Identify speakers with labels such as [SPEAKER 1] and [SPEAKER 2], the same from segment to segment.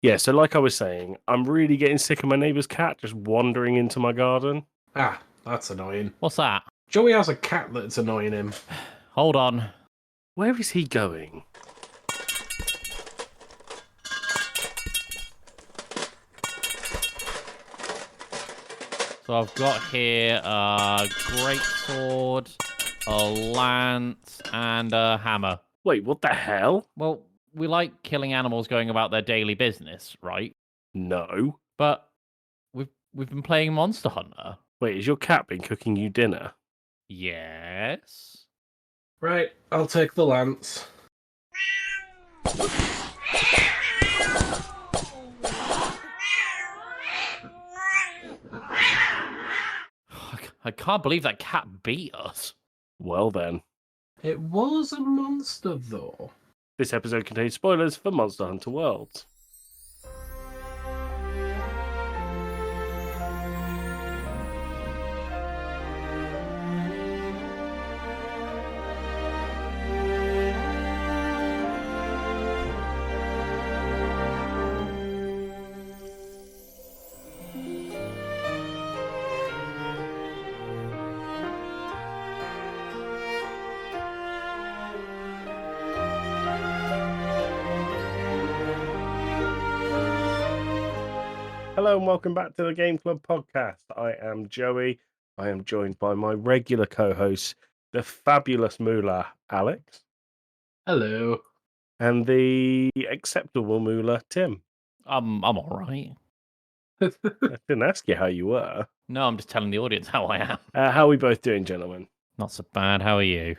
[SPEAKER 1] Yeah, so like I was saying, I'm really getting sick of my neighbour's cat just wandering into my garden.
[SPEAKER 2] Ah, that's annoying.
[SPEAKER 3] What's that?
[SPEAKER 2] Joey has a cat that's annoying him.
[SPEAKER 3] Hold on.
[SPEAKER 1] Where is he going?
[SPEAKER 3] So I've got here a great sword, a lance, and a hammer.
[SPEAKER 1] Wait, what the hell?
[SPEAKER 3] Well, we like killing animals going about their daily business, right?
[SPEAKER 1] No.
[SPEAKER 3] But we've been playing Monster Hunter.
[SPEAKER 1] Wait, has your cat been cooking you dinner?
[SPEAKER 3] Yes.
[SPEAKER 2] Right, I'll take the lance.
[SPEAKER 3] I can't believe that cat beat us.
[SPEAKER 1] Well then.
[SPEAKER 2] It was a monster, though.
[SPEAKER 1] This episode contains spoilers for Monster Hunter Worlds. Hello and welcome back to the Game Club podcast. I am Joey. I am joined by my regular co-host, the fabulous Moolah, Alex,
[SPEAKER 2] Hello.
[SPEAKER 1] and the acceptable Moolah, Tim.
[SPEAKER 3] I'm all right.
[SPEAKER 1] I didn't ask you how you were.
[SPEAKER 3] No, I'm just telling the audience how I am.
[SPEAKER 1] How are we both doing, gentlemen?
[SPEAKER 3] Not so bad. How are you?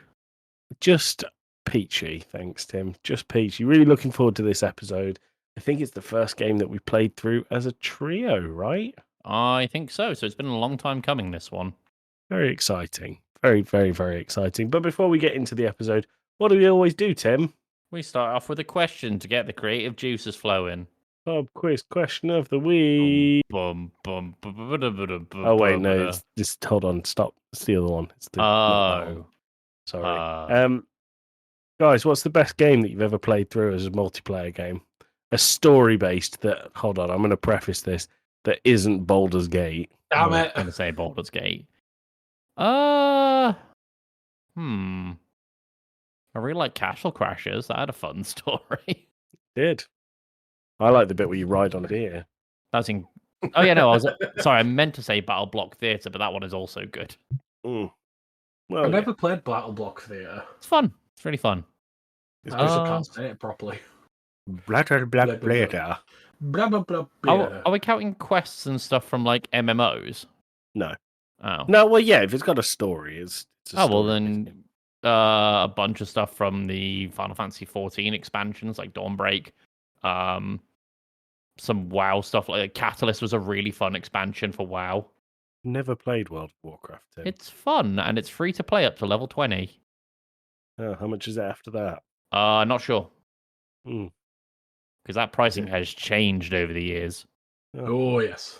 [SPEAKER 1] Just peachy, thanks, Tim. Just peachy. Really looking forward to this episode. I think it's the first game that we played through as a trio, right?
[SPEAKER 3] I think so. So it's been a long time coming, this one.
[SPEAKER 1] Very exciting. Very, very, very exciting. But before we get into the episode, what do we always do, Tim?
[SPEAKER 3] We start off with a question to get the creative juices flowing.
[SPEAKER 1] Pub quiz question of the week.
[SPEAKER 3] Bum, bum, bum, bum, bum, bum, bum,
[SPEAKER 1] Oh, wait,
[SPEAKER 3] bum,
[SPEAKER 1] no.
[SPEAKER 3] bum.
[SPEAKER 1] It's just, hold on. Stop. It's the other one. It's the, not that one.
[SPEAKER 3] Oh.
[SPEAKER 1] Sorry. Guys, what's the best game that you've ever played through as a multiplayer game? A story-based that, hold on, I'm going to preface this, that isn't Baldur's Gate.
[SPEAKER 2] Damn
[SPEAKER 3] I'm
[SPEAKER 2] it.
[SPEAKER 3] going to say Baldur's Gate. I really like Castle Crashers. That had a fun story.
[SPEAKER 1] Did. I like the bit where you ride on a deer.
[SPEAKER 3] That's in. Oh yeah, no. Sorry. I meant to say Battle Block Theatre, but that one is also good.
[SPEAKER 1] Well,
[SPEAKER 2] I've never played Battle Block Theatre.
[SPEAKER 3] It's fun. It's really fun.
[SPEAKER 1] It's
[SPEAKER 2] I also can't say it properly.
[SPEAKER 1] Blatter, black, blatter.
[SPEAKER 2] Blah, blah, blah, blah.
[SPEAKER 3] Are we counting quests and stuff from like MMOs?
[SPEAKER 1] No.
[SPEAKER 3] Oh.
[SPEAKER 1] No, well, yeah, if it's got a story, it's a
[SPEAKER 3] Oh,
[SPEAKER 1] story.
[SPEAKER 3] well then, a bunch of stuff from the Final Fantasy 14 expansions, like Dawnbreak. Some WoW stuff, like Catalyst was a really fun expansion for WoW.
[SPEAKER 1] Never played World of Warcraft. Tim.
[SPEAKER 3] It's fun, and it's free to play up to level 20.
[SPEAKER 1] Oh, how much is it after that?
[SPEAKER 3] Not sure.
[SPEAKER 1] Hmm.
[SPEAKER 3] Because that pricing has changed over the years.
[SPEAKER 2] Oh, yes.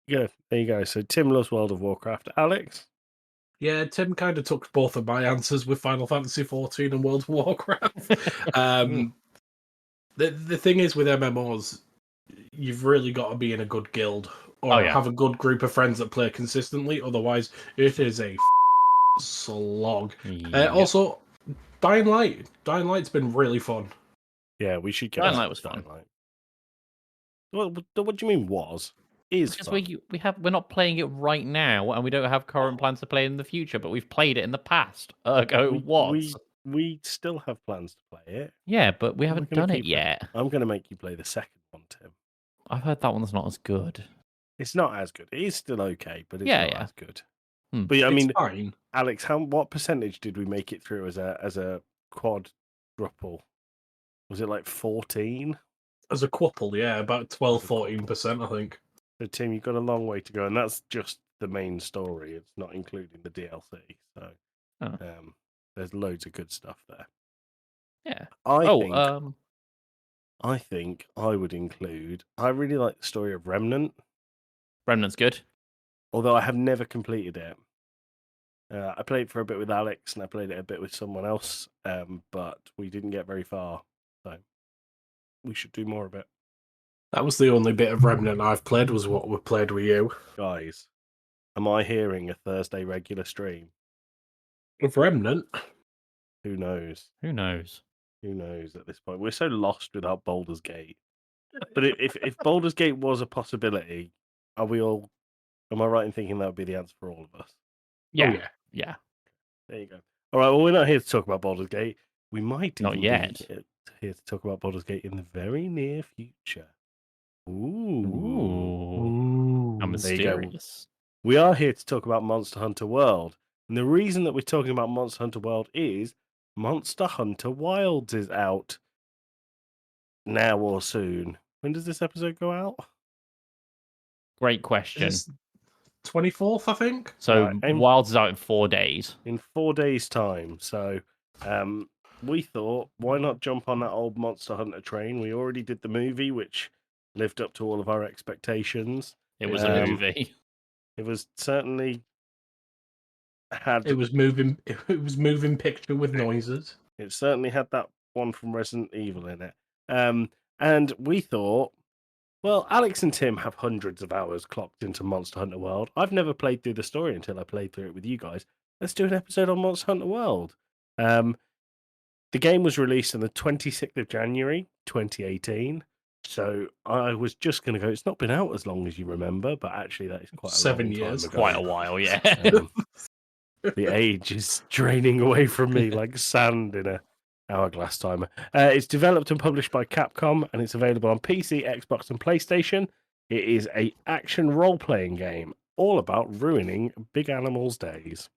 [SPEAKER 1] There you go. So Tim loves World of Warcraft. Alex?
[SPEAKER 2] Yeah, Tim kind of took both of my answers with Final Fantasy 14 and World of Warcraft. The thing is with MMOs, you've really got to be in a good guild or have a good group of friends that play consistently. Otherwise, it is a slog.
[SPEAKER 3] Yep.
[SPEAKER 2] Also, Dying Light. Dying Light's been really fun.
[SPEAKER 1] Yeah, we should get
[SPEAKER 3] Dying Light was fun.
[SPEAKER 1] What do you mean was? Is
[SPEAKER 3] because
[SPEAKER 1] fun.
[SPEAKER 3] we're not playing it right now, and we don't have current plans to play it in the future, but we've played it in the past.
[SPEAKER 1] We still have plans to play it.
[SPEAKER 3] Yeah, but we haven't done it yet.
[SPEAKER 1] I'm going to make you play the second one, Tim.
[SPEAKER 3] I've heard that one's not as good.
[SPEAKER 1] It's not as good. It is still okay, but it's not as good.
[SPEAKER 2] But I mean, fine.
[SPEAKER 1] Alex, what percentage did we make it through as a quadruple? Was it like 14?
[SPEAKER 2] As a quadruple, yeah, about 12-14%, I think.
[SPEAKER 1] So Tim, you've got a long way to go, and that's just the main story. It's not including the DLC. So there's loads of good stuff there.
[SPEAKER 3] Yeah.
[SPEAKER 1] I think I would include. I really like the story of Remnant.
[SPEAKER 3] Remnant's good.
[SPEAKER 1] Although I have never completed it. I played it for a bit with Alex, and I played it a bit with someone else, but we didn't get very far. So we should do more of it.
[SPEAKER 2] That was the only bit of Remnant I've played, was what we played with you.
[SPEAKER 1] Guys, am I hearing a Thursday regular stream?
[SPEAKER 2] Of Remnant?
[SPEAKER 1] Who knows?
[SPEAKER 3] Who knows?
[SPEAKER 1] Who knows at this point? We're so lost without Baldur's Gate. But if Baldur's Gate was a possibility, are we all? Am I right in thinking that would be the answer for all of us?
[SPEAKER 3] Yeah.
[SPEAKER 2] Oh, yeah.
[SPEAKER 3] Yeah.
[SPEAKER 1] There you go. All right. Well, we're not here to talk about Baldur's Gate. We might
[SPEAKER 3] Not
[SPEAKER 1] even
[SPEAKER 3] yet.
[SPEAKER 1] be here to talk about Baldur's Gate in the very near future.
[SPEAKER 3] Ooh. How
[SPEAKER 1] There you go.
[SPEAKER 3] mysterious.
[SPEAKER 1] We are here to talk about Monster Hunter World. And the reason that we're talking about Monster Hunter World is Monster Hunter Wilds is out now or soon. When does this episode go out?
[SPEAKER 3] Great question.
[SPEAKER 2] It's 24th, I think.
[SPEAKER 3] So
[SPEAKER 1] Right,
[SPEAKER 3] Wilds is out in 4 days.
[SPEAKER 1] In 4 days' time. So we thought, why not jump on that old Monster Hunter train? We already did the movie, which lived up to all of our expectations.
[SPEAKER 3] It was a movie.
[SPEAKER 1] It was certainly
[SPEAKER 2] It was moving. It was moving picture with noises.
[SPEAKER 1] It certainly had that one from Resident Evil in it. And we thought, well, Alex and Tim have hundreds of hours clocked into Monster Hunter World. I've never played through the story until I played through it with you guys. Let's do an episode on Monster Hunter World. The game was released on the 26th of January, 2018. So I was just going to go, it's not been out as long as you remember, but actually that is quite a
[SPEAKER 2] 7
[SPEAKER 1] long
[SPEAKER 2] years.
[SPEAKER 1] time ago.
[SPEAKER 3] Quite a while, yeah.
[SPEAKER 1] The age is draining away from me like sand in a hourglass timer. It's developed and published by Capcom, and it's available on PC, Xbox, and PlayStation. It is a action role-playing game, all about ruining big animals' days.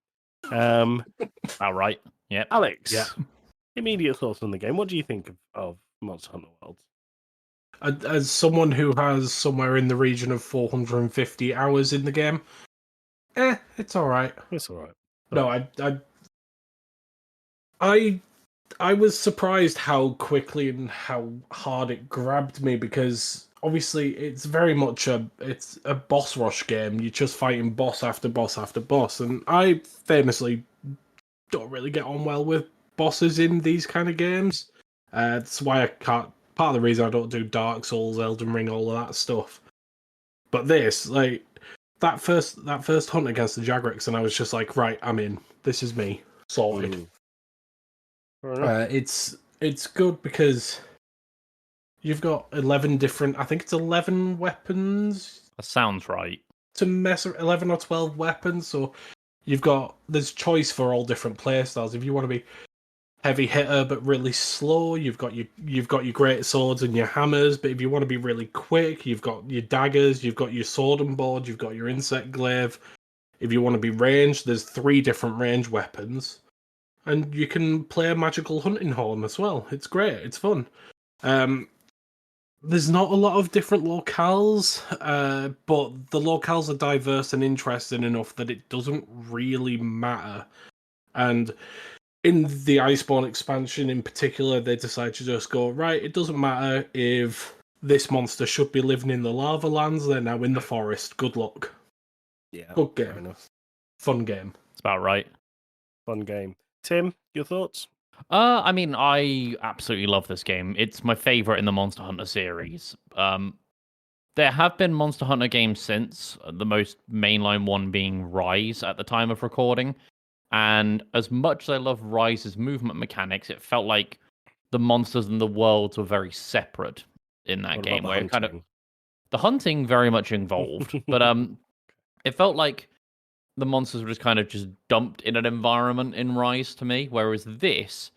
[SPEAKER 3] All right. Yep.
[SPEAKER 1] Alex,
[SPEAKER 2] Yeah.
[SPEAKER 1] Immediate thoughts on the game. What do you think of Monster Hunter World?
[SPEAKER 2] As someone who has somewhere in the region of 450 hours in the game, it's all right.
[SPEAKER 1] It's all right.
[SPEAKER 2] No, I was surprised how quickly and how hard it grabbed me, because obviously it's very much a boss rush game. You're just fighting boss after boss after boss, and I famously don't really get on well with bosses in these kind of games. That's why I can't. Part of the reason I don't do Dark Souls, Elden Ring, all of that stuff. But this, like that first hunt against the Jagrix, and I was just like, right, I'm in. This is me, sorted. It's good because you've got 11 different. I think it's 11 weapons.
[SPEAKER 3] That sounds right.
[SPEAKER 2] To mess 11 or 12 weapons, so there's choice for all different playstyles. If you want to be heavy hitter but really slow, you've got your great swords and your hammers. But if you want to be really quick, you've got your daggers, you've got your sword and board, you've got your insect glaive. If you want to be ranged, there's 3 different range weapons, and you can play a magical hunting horn as well. It's great. It's fun. There's not a lot of different locales, but the locales are diverse and interesting enough that it doesn't really matter. And in the Iceborne expansion in particular, they decide to just go, right, it doesn't matter if this monster should be living in the lava lands, they're now in the forest. Good luck.
[SPEAKER 1] Yeah.
[SPEAKER 2] Good game.
[SPEAKER 1] Fair enough.
[SPEAKER 2] Fun game.
[SPEAKER 3] It's about right.
[SPEAKER 1] Fun game. Tim, your thoughts?
[SPEAKER 3] I mean, I absolutely love this game. It's my favorite in the Monster Hunter series. There have been Monster Hunter games since, the most mainline one being Rise at the time of recording. And as much as I love Rise's movement mechanics, it felt like the monsters and the worlds were very separate in that game, where the hunting very much involved, but it felt like the monsters were just dumped in an environment in Rise to me, whereas this,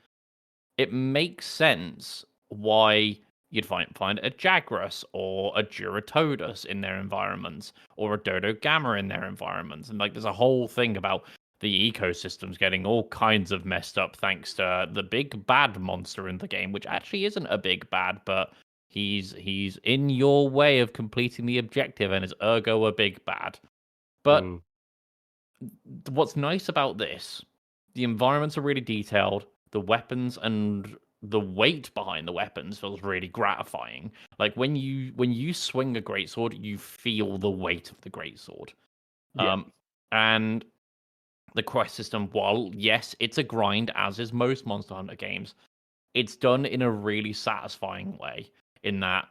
[SPEAKER 3] it makes sense why you'd find a Jagras or a Duratodus in their environments, or a Dodo Gamma in their environments, and like there's a whole thing about the ecosystems getting all kinds of messed up thanks to the big bad monster in the game, which actually isn't a big bad, but he's in your way of completing the objective and is ergo a big bad. But what's nice about this, the environments are really detailed, the weapons and the weight behind the weapons feels really gratifying. Like when you swing a greatsword, you feel the weight of the greatsword.
[SPEAKER 1] Yeah.
[SPEAKER 3] And the quest system, while yes, it's a grind, as is most Monster Hunter games, it's done in a really satisfying way, in that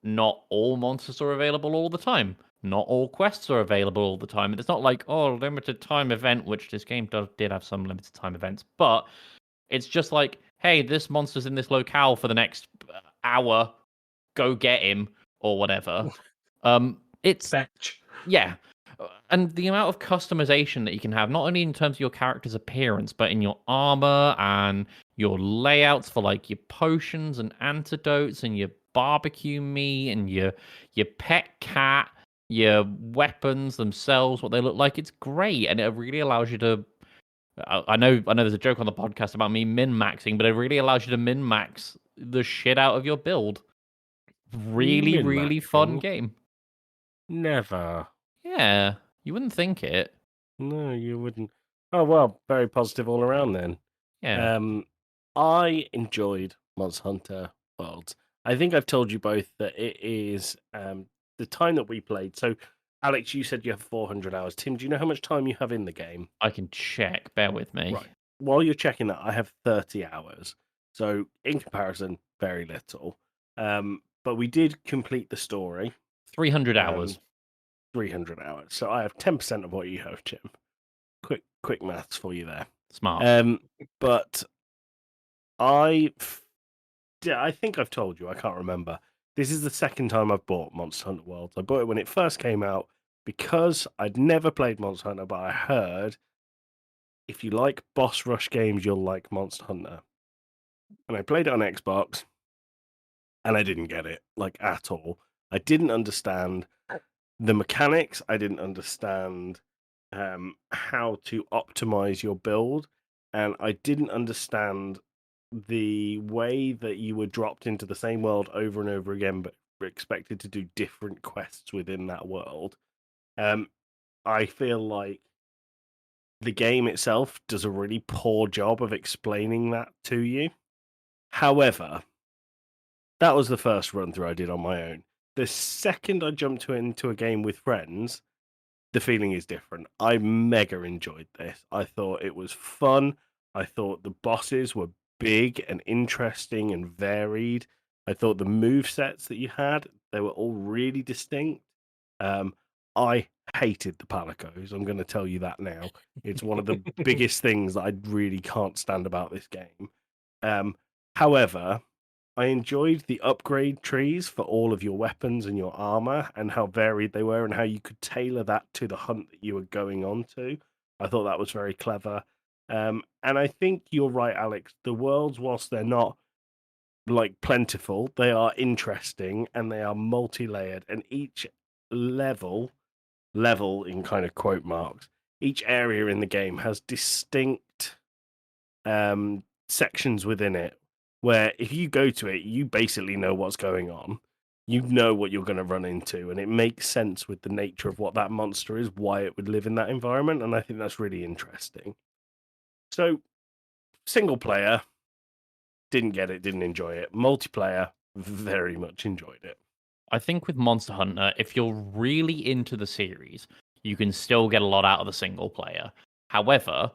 [SPEAKER 3] not all monsters are available all the time. Not all quests are available all the time. It's not like, oh, limited time event, which this game did have some limited time events, but it's just like, hey, this monster's in this locale for the next hour. Go get him or whatever. It's
[SPEAKER 2] Fetch.
[SPEAKER 3] yeah. And the amount of customization that you can have, not only in terms of your character's appearance, but in your armor and your layouts for like your potions and antidotes and your barbecue meat and your pet cat, your weapons themselves, what they look like. It's great, and it really allows you to. I know there's a joke on the podcast about me min maxing, but it really allows you to min max the shit out of your build. Really, really fun
[SPEAKER 1] Min-maxing?
[SPEAKER 3] game.
[SPEAKER 1] Never.
[SPEAKER 3] Yeah, you wouldn't think it.
[SPEAKER 1] No, you wouldn't. Oh well, very positive all around then.
[SPEAKER 3] Yeah,
[SPEAKER 1] I enjoyed Monster Hunter Worlds. I think I've told you both that it is the time that we played. So, Alex, you said you have 400 hours. Tim, do you know how much time you have in the game?
[SPEAKER 3] I can check. Bear with me.
[SPEAKER 1] Right. While you're checking that, I have 30 hours. So, in comparison, very little. But we did complete the story.
[SPEAKER 3] 300
[SPEAKER 1] Um,
[SPEAKER 3] hours.
[SPEAKER 1] 300 hours. So I have 10% of what you have, Tim. Quick maths for you there.
[SPEAKER 3] Smart.
[SPEAKER 1] But I think I've told you, I can't remember. This is the second time I've bought Monster Hunter Worlds. I bought it when it first came out because I'd never played Monster Hunter, but I heard if you like boss rush games, you'll like Monster Hunter. And I played it on Xbox and I didn't get it, like at all. I didn't understand the mechanics. I didn't understand how to optimize your build. And I didn't understand the way that you were dropped into the same world over and over again, but were expected to do different quests within that world. I feel like the game itself does a really poor job of explaining that to you. However, that was the first run through I did on my own. The second I jumped into a game with friends, the feeling is different. I mega enjoyed this. I thought it was fun. I thought the bosses were big and interesting and varied. I thought the move sets that you had, they were all really distinct. I hated the palicos. I'm going to tell you that now. It's one of the biggest things that I really can't stand about this game. However, I enjoyed the upgrade trees for all of your weapons and your armor and how varied they were and how you could tailor that to the hunt that you were going on to. I thought that was very clever. And I think you're right, Alex. The worlds, whilst they're not like plentiful, they are interesting and they are multi-layered, and each level in kind of quote marks, each area in the game has distinct sections within it where if you go to it, you basically know what's going on. You know what you're going to run into, and it makes sense with the nature of what that monster is, why it would live in that environment, and I think that's really interesting. So, single player, didn't get it, didn't enjoy it. Multiplayer, very much enjoyed it.
[SPEAKER 3] I think with Monster Hunter, if you're really into the series, you can still get a lot out of the single player. However,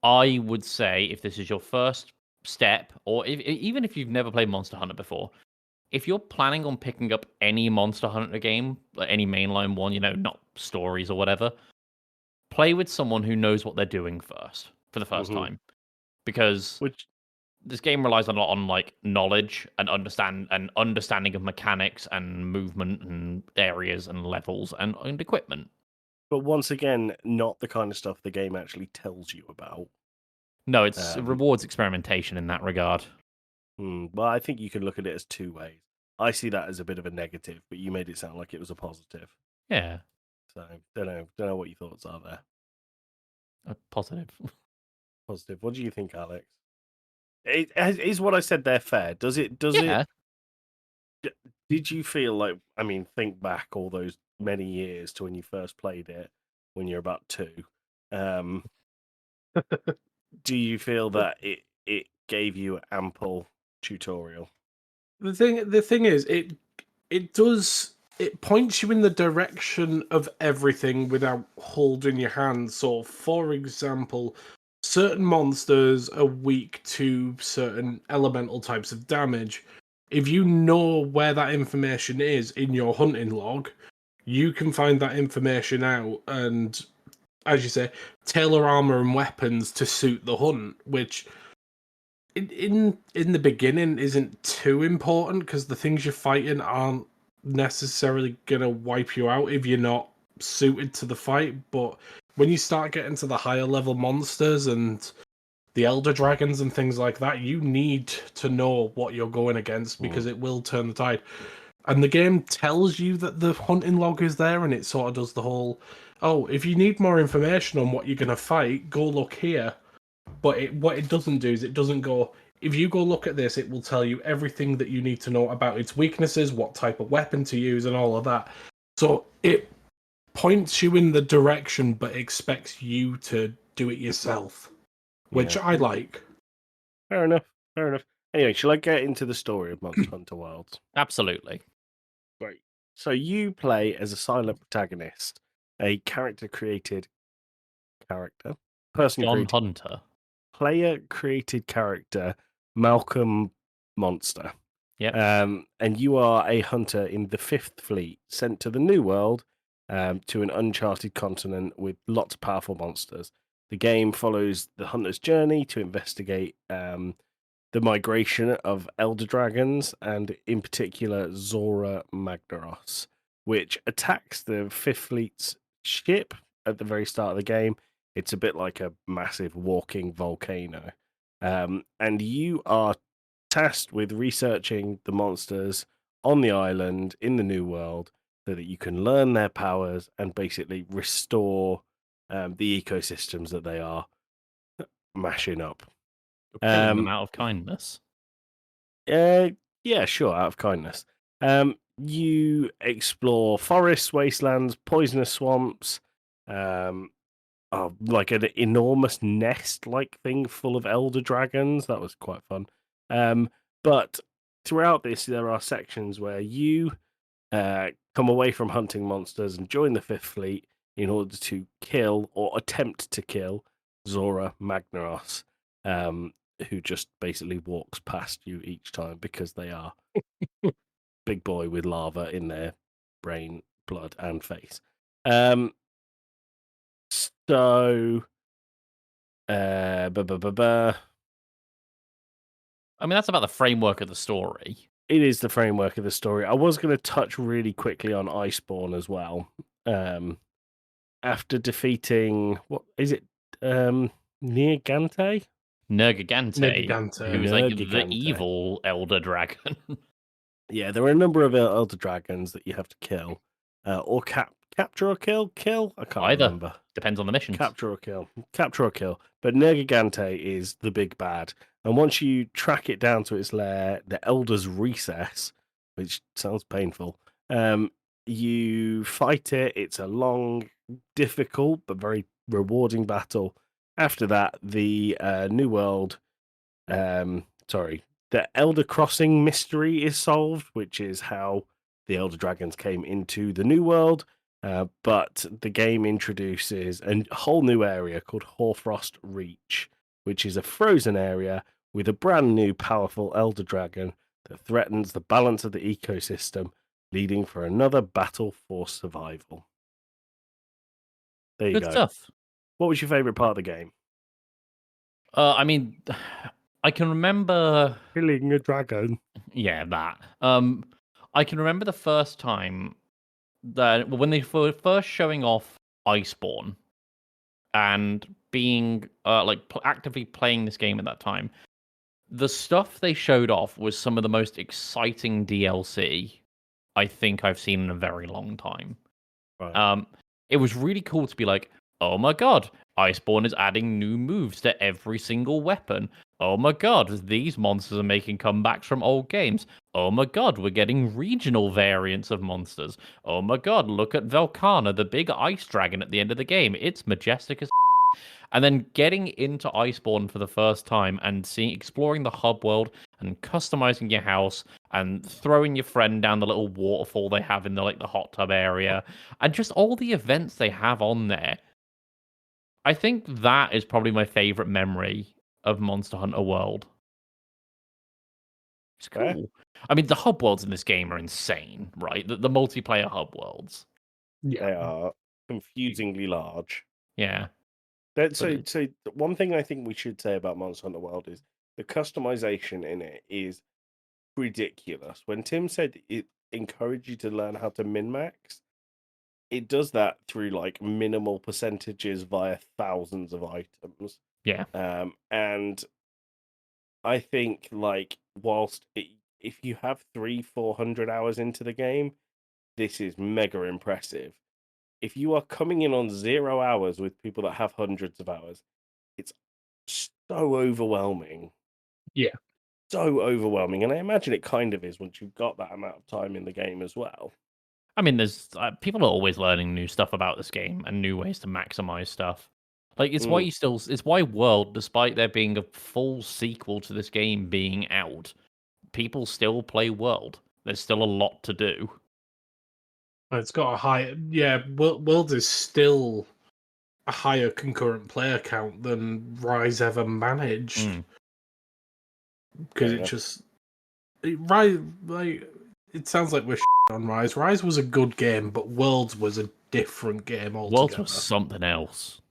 [SPEAKER 3] I would say if this is your first step, or even if you've never played Monster Hunter before, if you're planning on picking up any Monster Hunter game, like any mainline one, not stories or whatever, play with someone who knows what they're doing first for the 1st time, because this game relies a lot on like knowledge and understanding of mechanics and movement and areas and levels and equipment.
[SPEAKER 1] But once again, not the kind of stuff the game actually tells you about.
[SPEAKER 3] No, it rewards experimentation in that regard.
[SPEAKER 1] Well, I think you can look at it as two ways. I see that as a bit of a negative, but you made it sound like it was a positive.
[SPEAKER 3] Yeah.
[SPEAKER 1] So don't know what your thoughts are there.
[SPEAKER 3] Positive.
[SPEAKER 1] Positive. What do you think, Alex? Is what I said there fair? Does it? Did you feel like? I mean, think back all those many years to when you first played it, when you're about 2. Do you feel that it gave you ample tutorial?
[SPEAKER 2] The thing is, it points you in the direction of everything without holding your hand. So, for example, certain monsters are weak to certain elemental types of damage. if you know where that information is in your hunting log, you can find that information out and, as you say, tailor armor and weapons to suit the hunt, which in the beginning isn't too important because the things you're fighting aren't necessarily gonna wipe you out if you're not suited to the fight. But when you start getting to the higher level monsters and the elder dragons and things like that, you need to know what you're going against because it will turn the tide. And the game tells you that the hunting log is there, and it sort of does the whole, oh, if you need more information on what you're gonna fight, go look here. But what it doesn't do is it doesn't go, if you go look at this, it will tell you everything that you need to know about its weaknesses, what type of weapon to use, and all of that. So it points you in the direction, but expects you to do it yourself, which I like.
[SPEAKER 1] Fair enough. Fair enough. Anyway, shall I get into the story of Monster Hunter Worlds?
[SPEAKER 3] Absolutely.
[SPEAKER 1] Great. So you play as a silent protagonist, a character-created character,
[SPEAKER 3] John
[SPEAKER 1] person-created,
[SPEAKER 3] Hunter.
[SPEAKER 1] player-created character, Malcolm Monster.
[SPEAKER 3] Yep.
[SPEAKER 1] And you are a hunter in the Fifth Fleet, sent to the New World, to an uncharted continent with lots of powerful monsters. The game follows the hunter's journey to investigate the migration of elder dragons, and in particular Zora Magdaros, which attacks the Fifth Fleet's ship at the very start of the game. It's a bit like a massive walking volcano. And you are tasked with researching the monsters on the island in the New World so that you can learn their powers and basically restore the ecosystems that they are mashing up.
[SPEAKER 3] Killing them out of kindness.
[SPEAKER 1] Yeah, sure, out of kindness. You explore forests, wastelands, poisonous swamps, like an enormous nest-like thing full of elder dragons. That was quite fun. But throughout this, there are sections where you come away from hunting monsters and join the Fifth Fleet in order to kill or attempt to kill Zora Magnaros, who just basically walks past you each time because they are big boy with lava in their brain, blood, and face. So,
[SPEAKER 3] I mean, that's about the framework of the story.
[SPEAKER 1] it is the framework of the story. I was going to touch really quickly on Iceborne as well. After defeating, what is it? Nergigante?
[SPEAKER 2] Nergigante.
[SPEAKER 3] Who's like the
[SPEAKER 1] Nergigante.
[SPEAKER 3] evil elder dragon.
[SPEAKER 1] Yeah, there are a number of elder dragons that you have to kill, or capture or kill. I can't
[SPEAKER 3] Either.
[SPEAKER 1] remember.
[SPEAKER 3] Depends on the mission.
[SPEAKER 1] Capture or kill. But Nergigante is the big bad, and once you track it down to its lair, the Elder's Recess, which sounds painful, you fight it. It's a long, difficult, but very rewarding battle. After that, the New World, the Elder Crossing mystery is solved, which is how the Elder Dragons came into the New World. But the game introduces a whole new area called Hoarfrost Reach, which is a frozen area with a brand new powerful Elder Dragon that threatens the balance of the ecosystem, leading for another battle for survival. There you
[SPEAKER 3] Good
[SPEAKER 1] go.
[SPEAKER 3] stuff.
[SPEAKER 1] What was your favorite part of the game?
[SPEAKER 3] I mean, I can remember
[SPEAKER 1] Killing a dragon.
[SPEAKER 3] Yeah, that. I can remember the first time that when they were first showing off Iceborne and being actively playing this game at that time. The stuff they showed off was some of the most exciting DLC I think I've seen in a very long time.
[SPEAKER 1] Right.
[SPEAKER 3] It was really cool to be like, oh my god, Iceborne is adding new moves to every single weapon. Oh my god, these monsters are making comebacks from old games. Oh my god, we're getting regional variants of monsters. Oh my god, look at Velkhana, the big ice dragon at the end of the game. It's majestic as and then getting into Iceborne for the first time and exploring the hub world and customizing your house and throwing your friend down the little waterfall they have in the hot tub area and just all the events they have on there. I think that is probably my favorite memory of Monster Hunter World. It's
[SPEAKER 1] Fair.
[SPEAKER 3] cool. I mean, the hub worlds in this game are insane, right? The multiplayer hub worlds.
[SPEAKER 2] Yeah.
[SPEAKER 1] They are confusingly large.
[SPEAKER 3] Yeah.
[SPEAKER 1] So one thing I think we should say about Monster Hunter World is the customization in it is ridiculous. When Tim said it encouraged you to learn how to min max, it does that through like minimal percentages via thousands of items.
[SPEAKER 3] Yeah.
[SPEAKER 1] And I think like if you have 300-400 hours into the game, this is mega impressive. If you are coming in on 0 hours with people that have hundreds of hours, it's so overwhelming.
[SPEAKER 2] Yeah.
[SPEAKER 1] So overwhelming. And I imagine it kind of is once you've got that amount of time in the game as well.
[SPEAKER 3] I mean, there's people are always learning new stuff about this game and new ways to maximize stuff. Like it's why it's why World, despite there being a full sequel to this game being out, people still play World. There's still a lot to do.
[SPEAKER 2] It's got a high. Yeah, World is still a higher concurrent player count than Rise ever managed. Because it just. Rise, like. It sounds like we're on Rise. Rise was a good game, but Worlds was a different game altogether.
[SPEAKER 3] Worlds was something else.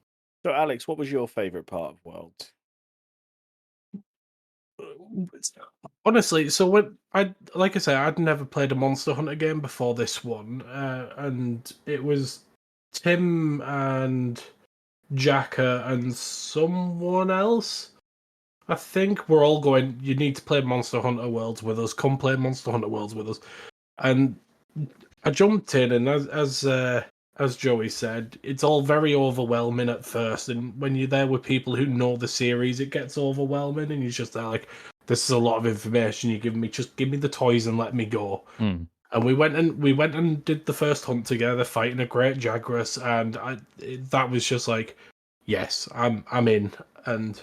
[SPEAKER 1] So, Alex, what was your favorite part of Worlds?
[SPEAKER 2] Honestly, so when like I say, I'd never played a Monster Hunter game before this one, and it was Tim and Jacka and someone else. I think we're all going. You need to play Monster Hunter Worlds with us. Come play Monster Hunter Worlds with us, and I jumped in, and as Joey said, it's all very overwhelming at first, and when you're there with people who know the series, it gets overwhelming, and you're just there like, this is a lot of information you're giving me. Just give me the toys and let me go. And we went and did the first hunt together, fighting a great Jagras, and that was just like, yes, I'm in, and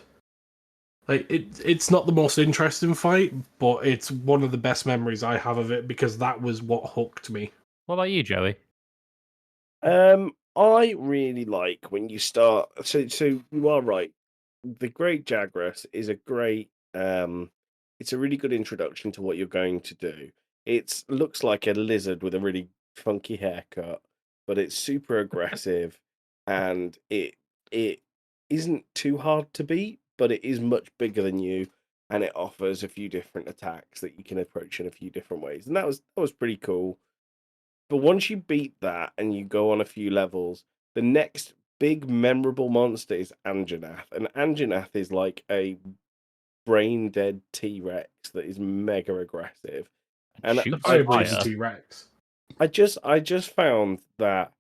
[SPEAKER 2] like it's not the most interesting fight, but it's one of the best memories I have of it because that was what hooked me.
[SPEAKER 3] What about you, Joey?
[SPEAKER 1] I really like when you start. So you are right. The Great Jagras is a great. It's a really good introduction to what you're going to do. It looks like a lizard with a really funky haircut, but it's super aggressive, and it isn't too hard to beat, but it is much bigger than you, and it offers a few different attacks that you can approach in a few different ways, and that was pretty cool. But once you beat that and you go on a few levels, the next big memorable monster is Anjanath. And Anjanath is like a brain dead T Rex that is mega aggressive. And
[SPEAKER 3] Shoots
[SPEAKER 2] Fireblade
[SPEAKER 3] fire.
[SPEAKER 2] T-Rex.
[SPEAKER 1] I just found that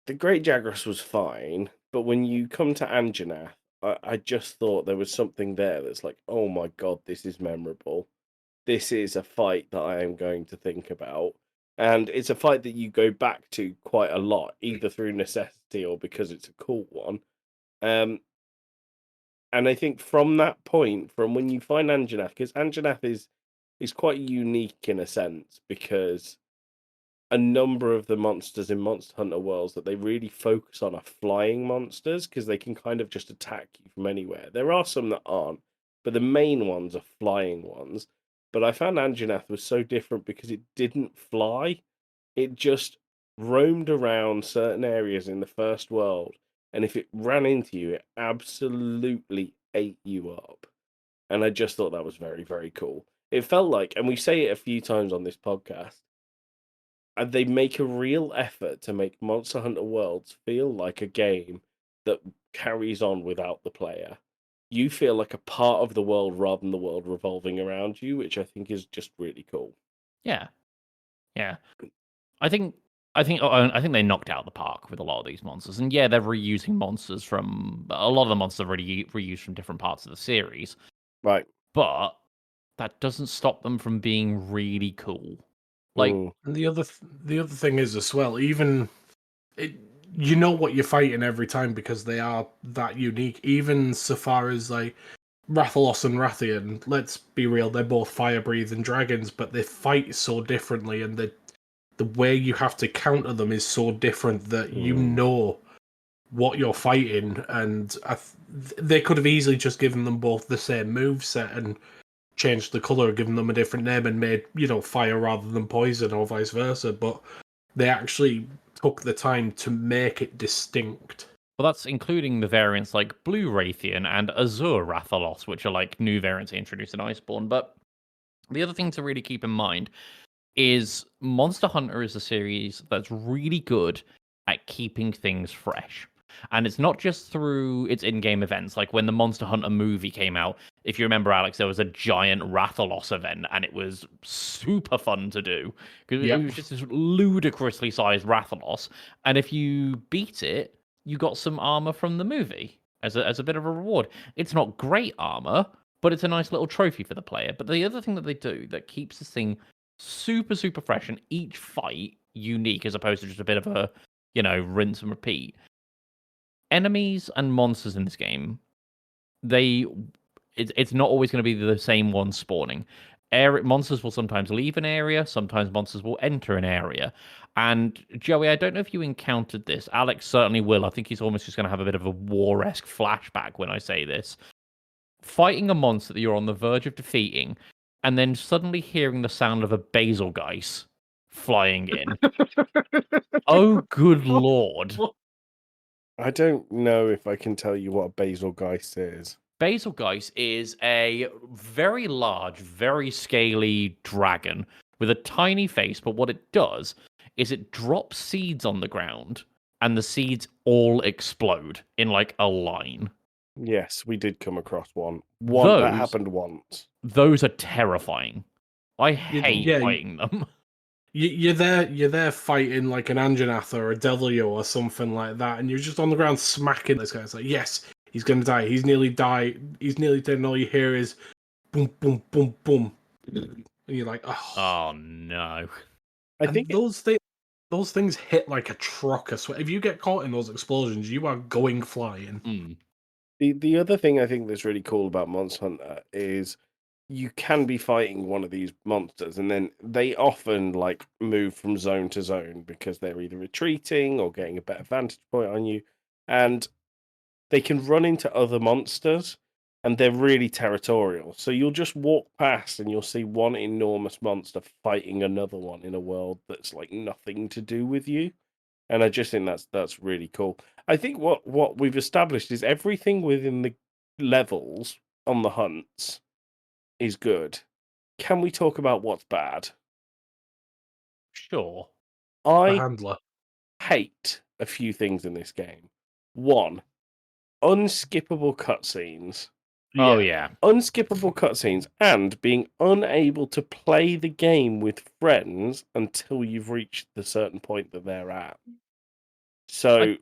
[SPEAKER 1] the Great Jagras was fine, but when you come to Anjanath, I just thought there was something there that's like, oh my god, this is memorable. This is a fight that I am going to think about. And it's a fight that you go back to quite a lot, either through necessity or because it's a cool one. And I think from that point, from when you find Anjanath, because Anjanath is quite unique in a sense, because a number of the monsters in Monster Hunter Worlds that they really focus on are flying monsters, because they can kind of just attack you from anywhere. There are some that aren't, but the main ones are flying ones. But I found Anjanath was so different because it didn't fly. It just roamed around certain areas in the first world. And if it ran into you, it absolutely ate you up. And I just thought that was very, very cool. It felt like, and we say it a few times on this podcast, and they make a real effort to make Monster Hunter Worlds feel like a game that carries on without the player. You feel like a part of the world rather than the world revolving around you, which I think is just really cool.
[SPEAKER 3] Yeah. I think I think they knocked out the park with a lot of these monsters, and yeah, they're reusing monsters from a lot of the monsters are already reused from different parts of the series,
[SPEAKER 1] Right.
[SPEAKER 3] but that doesn't stop them from being really cool. Like,
[SPEAKER 2] And the other thing is as well, even you know what you're fighting every time because they are that unique. Even so far as like Rathalos and Rathian, let's be real, they're both fire-breathing dragons, but they fight so differently, and the way you have to counter them is so different that you know what you're fighting, and they could have easily just given them both the same move set and changed the color, given them a different name, and made fire rather than poison, or vice versa. But they actually took the time to make it distinct.
[SPEAKER 3] Well, that's including the variants like Blue Raytheon and Azure Rathalos, which are like new variants introduced in Iceborne. But the other thing to really keep in mind is Monster Hunter is a series that's really good at keeping things fresh. And it's not just through its in-game events. Like when the Monster Hunter movie came out, if you remember, Alex, there was a giant Rathalos event, and it was super fun to do because it was just this ludicrously sized Rathalos. And if you beat it, you got some armor from the movie as a bit of a reward. It's not great armor, but it's a nice little trophy for the player. But the other thing that they do that keeps this thing super, super fresh and each fight unique as opposed to just a bit of a, rinse and repeat. Enemies and monsters in this game, it's not always going to be the same one spawning. Monsters will sometimes leave an area, sometimes monsters will enter an area. And Joey, I don't know if you encountered this. Alex certainly will. I think he's almost just going to have a bit of a war-esque flashback when I say this. Fighting a monster that you're on the verge of defeating, and then suddenly hearing the sound of a basilgeist flying in. Oh, good lord.
[SPEAKER 1] I don't know if I can tell you what a basilgeist is.
[SPEAKER 3] Basilgeist is a very large, very scaly dragon with a tiny face, but what it does is it drops seeds on the ground, and the seeds all explode in like a line.
[SPEAKER 1] Yes, we did come across one. That happened once.
[SPEAKER 3] Those are terrifying. I hate fighting them.
[SPEAKER 2] You're there fighting like an Anjanath or a Devilio or something like that, and you're just on the ground smacking this guy. It's like, yes, he's gonna die. He's nearly died. He's nearly dead, and all you hear is boom, boom, boom, boom, and you're like,
[SPEAKER 3] oh no.
[SPEAKER 2] I think those things hit like a truck. I swear, if you get caught in those explosions, you are going flying.
[SPEAKER 1] The other thing I think that's really cool about Monster Hunter is you can be fighting one of these monsters, and then they often like move from zone to zone because they're either retreating or getting a better vantage point on you, and they can run into other monsters, and they're really territorial. So you'll just walk past and you'll see one enormous monster fighting another one in a world that's like nothing to do with you. And I just think that's really cool. I think what we've established is everything within the levels on the hunts is good. Can we talk about what's bad?
[SPEAKER 3] Sure.
[SPEAKER 2] The handler.
[SPEAKER 1] Hate a few things in this game. One, unskippable cutscenes.
[SPEAKER 3] Oh yeah.
[SPEAKER 1] Unskippable cutscenes and being unable to play the game with friends until you've reached the certain point that they're at. So,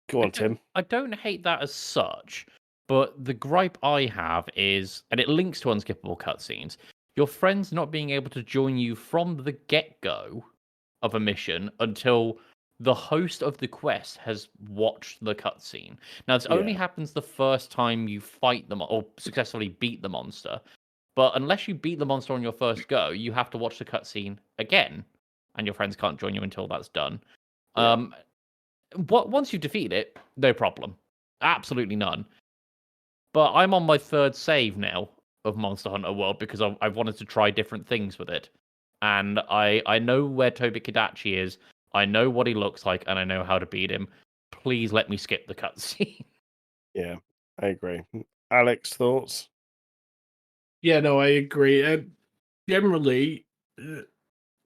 [SPEAKER 1] go on, Tim.
[SPEAKER 3] I don't hate that as such, but the gripe I have is, and it links to unskippable cutscenes, your friends not being able to join you from the get-go of a mission until the host of the quest has watched the cutscene. Now, this only happens the first time you fight them or successfully beat the monster, but unless you beat the monster on your first go, you have to watch the cutscene again, and your friends can't join you until that's done. Once you've defeated it, no problem. Absolutely none. But I'm on my third save now of Monster Hunter World because I've wanted to try different things with it. And I know where Tobi Kadachi is, I know what he looks like, and I know how to beat him. Please let me skip the cutscene.
[SPEAKER 1] Yeah, I agree. Alex, thoughts?
[SPEAKER 2] Yeah, no, I agree.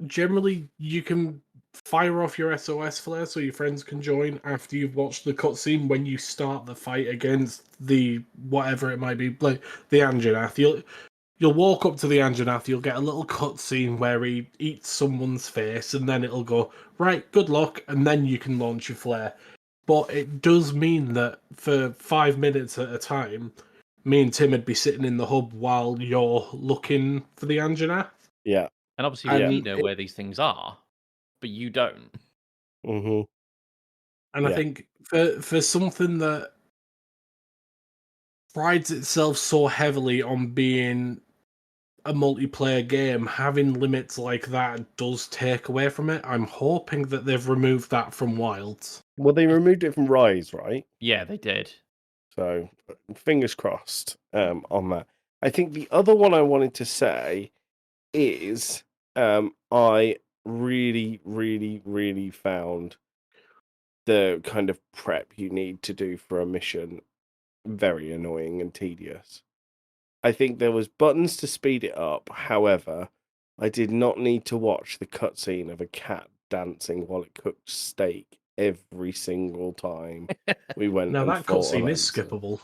[SPEAKER 2] Generally, you can fire off your SOS flare so your friends can join after you've watched the cutscene when you start the fight against the whatever it might be, like the Anjanath. You'll walk up to the Anjanath, you'll get a little cutscene where he eats someone's face, and then it'll go, right, good luck, and then you can launch your flare. But it does mean that for 5 minutes at a time, me and Tim would be sitting in the hub while you're looking for the Anjanath.
[SPEAKER 1] Yeah.
[SPEAKER 3] And obviously we know where these things are, but you don't.
[SPEAKER 1] Mm-hmm.
[SPEAKER 2] And I think for something that prides itself so heavily on being a multiplayer game, having limits like that does take away from it. I'm hoping that they've removed that from Wilds.
[SPEAKER 1] Well, they removed it from Rise, right?
[SPEAKER 3] Yeah, they did.
[SPEAKER 1] So, fingers crossed on that. I think the other one I wanted to say is I really, really, really found the kind of prep you need to do for a mission very annoying and tedious. I think there was buttons to speed it up. However, I did not need to watch the cutscene of a cat dancing while it cooked steak every single time we went
[SPEAKER 2] Now
[SPEAKER 1] and
[SPEAKER 2] that
[SPEAKER 1] fought a
[SPEAKER 2] cutscene is
[SPEAKER 1] Lancer.
[SPEAKER 2] skippable.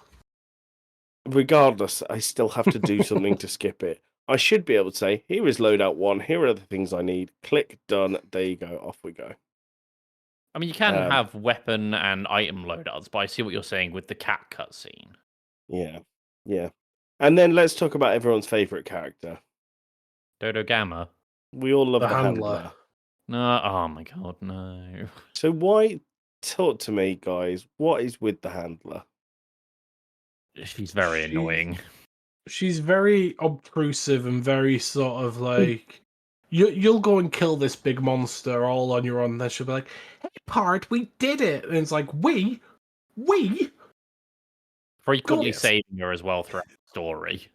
[SPEAKER 1] Regardless, I still have to do something to skip it. I should be able to say, here is loadout 1, here are the things I need. Click, done, there you go, off we go.
[SPEAKER 3] I mean, you can
[SPEAKER 1] Um,
[SPEAKER 3] have weapon and item loadouts, but I see what you're saying with the cat cutscene.
[SPEAKER 1] Yeah, yeah. And then let's talk about everyone's favourite character.
[SPEAKER 3] Dodo Gamma.
[SPEAKER 1] We all love
[SPEAKER 2] The
[SPEAKER 1] the
[SPEAKER 2] handler.
[SPEAKER 1] handler.
[SPEAKER 3] No, oh my god, no.
[SPEAKER 1] So why, talk to me, guys, what is with the handler?
[SPEAKER 3] She's very annoying.
[SPEAKER 2] She's very obtrusive and very sort of like you'll go and kill this big monster all on your own. Then she'll be like, "Hey, Part, we did it!" And it's like, we
[SPEAKER 3] Frequently
[SPEAKER 2] Yes.
[SPEAKER 3] saving her as well throughout the story.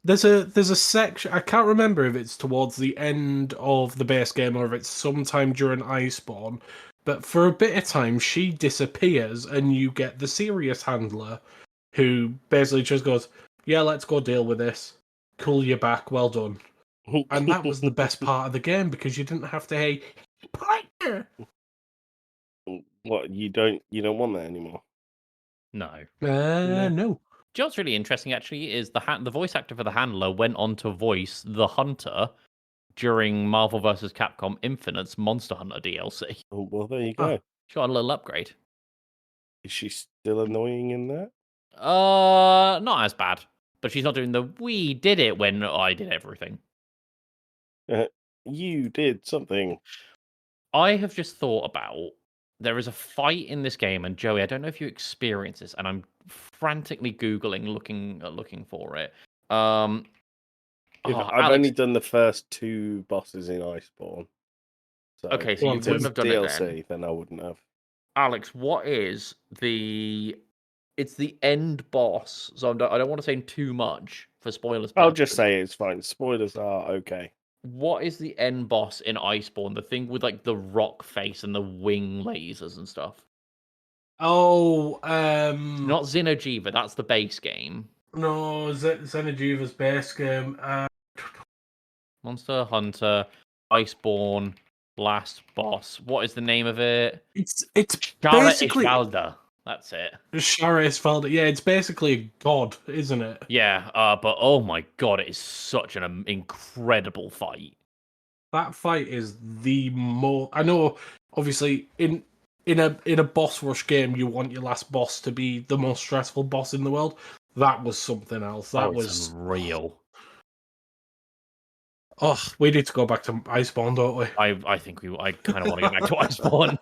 [SPEAKER 2] There's a section, I can't remember if it's towards the end of the base game or if it's sometime during Iceborne, but for a bit of time she disappears and you get the serious handler who basically just goes, "Yeah, let's go deal with this. Cool, you're back. Well done." And that was the best part of the game because you didn't have to, hey, partner.
[SPEAKER 1] What, you don't want that anymore?
[SPEAKER 3] No.
[SPEAKER 2] No.
[SPEAKER 3] Do you know what's really interesting, actually, is the voice actor for the handler went on to voice the Hunter during Marvel vs. Capcom Infinite's Monster Hunter DLC.
[SPEAKER 1] Oh, well, there you go.
[SPEAKER 3] She got a little upgrade.
[SPEAKER 1] Is she still annoying in that?
[SPEAKER 3] Not as bad. But she's not doing the "we did it" when I did everything.
[SPEAKER 1] You did something.
[SPEAKER 3] I have just thought about there is a fight in this game, and Joey, I don't know if you experience this, and I'm frantically googling, looking for it.
[SPEAKER 1] I've
[SPEAKER 3] Alex,
[SPEAKER 1] only done the first 2 bosses in Iceborne. So
[SPEAKER 3] okay, so
[SPEAKER 2] Go
[SPEAKER 3] you
[SPEAKER 2] on,
[SPEAKER 3] wouldn't
[SPEAKER 2] Tim.
[SPEAKER 3] have done it then.
[SPEAKER 1] DLC, then I wouldn't have.
[SPEAKER 3] Alex, what is the? It's the end boss, so I don't want to say too much for spoilers.
[SPEAKER 1] I'll just
[SPEAKER 3] purposes.
[SPEAKER 1] say it's fine. Spoilers are okay.
[SPEAKER 3] What is the end boss in Iceborne? The thing with like the rock face and the wing lasers and stuff.
[SPEAKER 2] Oh,
[SPEAKER 3] Not Xeno'jiiva, that's the base game.
[SPEAKER 2] no, Xeno'jiiva's base game.
[SPEAKER 3] Monster Hunter, Iceborne, last boss. What is the name of it?
[SPEAKER 2] It's
[SPEAKER 3] Shara
[SPEAKER 2] basically
[SPEAKER 3] Ishvalda. That's it.
[SPEAKER 2] Shara felt. Yeah, it's basically a god, isn't it?
[SPEAKER 3] Yeah, but oh my god, it is such an incredible fight.
[SPEAKER 2] That fight is the more. I know, obviously, in a boss rush game, you want your last boss to be the most stressful boss in the world. That was something else. That
[SPEAKER 3] It's
[SPEAKER 2] was
[SPEAKER 3] unreal.
[SPEAKER 2] Oh, we need to go back to Iceborne, don't we?
[SPEAKER 3] I think I kind of want to get back to Iceborne.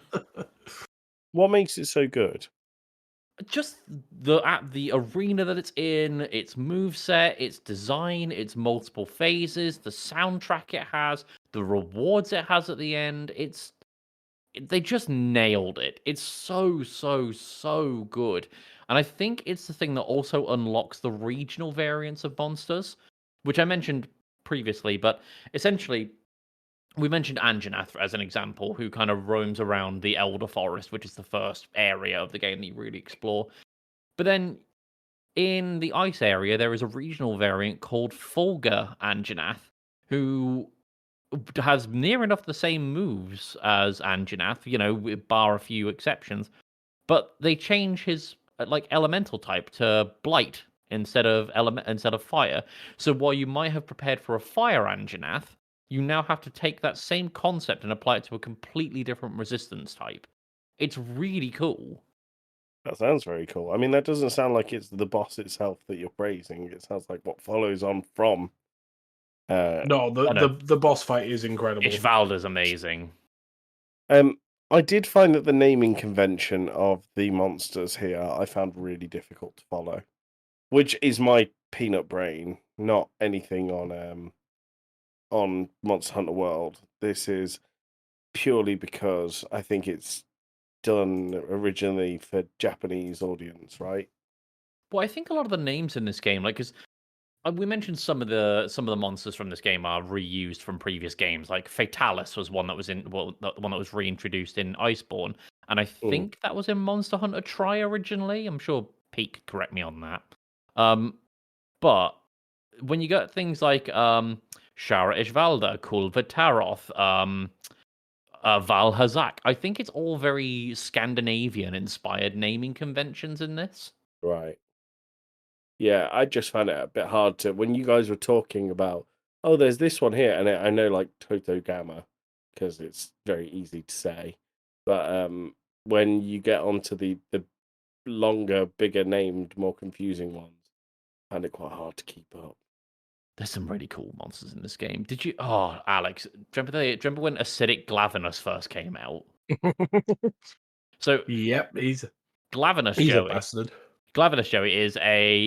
[SPEAKER 1] What makes it so good?
[SPEAKER 3] Just the arena that it's in, its moveset, its design, its multiple phases, the soundtrack it has, the rewards it has at the end. They just nailed it. It's so good. And I think it's the thing that also unlocks the regional variants of monsters, which I mentioned previously, but essentially we mentioned Anjanath as an example, who kind of roams around the Elder Forest, which is the first area of the game that you really explore. But then in the ice area, there is a regional variant called Fulgur Anjanath, who has near enough the same moves as Anjanath, bar a few exceptions. But they change his like elemental type to blight instead of fire. So while you might have prepared for a fire Anjanath, you now have to take that same concept and apply it to a completely different resistance type. It's really cool.
[SPEAKER 1] That sounds very cool. I mean, that doesn't sound like it's the boss itself that you're praising. It sounds like what follows on from.
[SPEAKER 2] No, the boss fight is incredible.
[SPEAKER 3] Ishvalda's amazing.
[SPEAKER 1] I did find that the naming convention of the monsters here I found really difficult to follow, which is my peanut brain, not anything on Monster Hunter World. This is purely because I think it's done originally for Japanese audience, right?
[SPEAKER 3] Well, I think a lot of the names in this game, like, because We mentioned some of the monsters from this game are reused from previous games. Like Fatalis was one that was the one that was reintroduced in Iceborne, and I
[SPEAKER 1] Mm,
[SPEAKER 3] think that was in Monster Hunter Tri originally. I'm sure Pete could correct me on that. But when you get things like Shara Ishvalda, Kulva Taroth, Val Hazak, I think it's all very Scandinavian inspired naming conventions in this.
[SPEAKER 1] right. Yeah, I just found it a bit hard to when you guys were talking about, oh, there's this one here, and I know like Toto Gamma because it's very easy to say, but when you get onto the longer, bigger named, more confusing ones, I find it quite hard to keep up.
[SPEAKER 3] There's some really cool monsters in this game. Did you? Oh, Alex, do you remember when Acidic Glavenus first came out? So
[SPEAKER 2] Yep,
[SPEAKER 3] Glavenus
[SPEAKER 2] he's a
[SPEAKER 3] Joey,
[SPEAKER 2] bastard.
[SPEAKER 3] Glavenus Joey is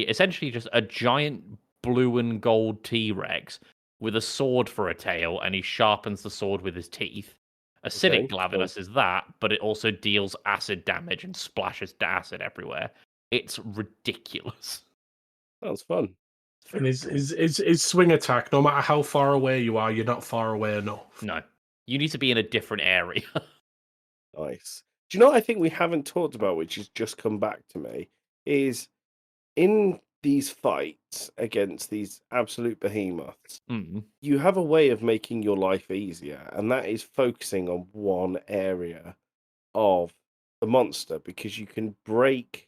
[SPEAKER 3] essentially just a giant blue and gold T-Rex with a sword for a tail, and he sharpens the sword with his teeth. Acidic
[SPEAKER 1] Okay, cool.
[SPEAKER 3] Glavenus is that, but it also deals acid damage and splashes acid everywhere. It's ridiculous.
[SPEAKER 1] Sounds fun. It's
[SPEAKER 2] And
[SPEAKER 1] very cool.
[SPEAKER 2] his swing attack, no matter how far away you are, you're not far away enough.
[SPEAKER 3] No, you need to be in a different area.
[SPEAKER 1] Nice. Do you know what I think we haven't talked about, which has just come back to me, is in these fights against these absolute behemoths,
[SPEAKER 3] Mm.
[SPEAKER 1] you have a way of making your life easier, and that is focusing on one area of the monster because you can break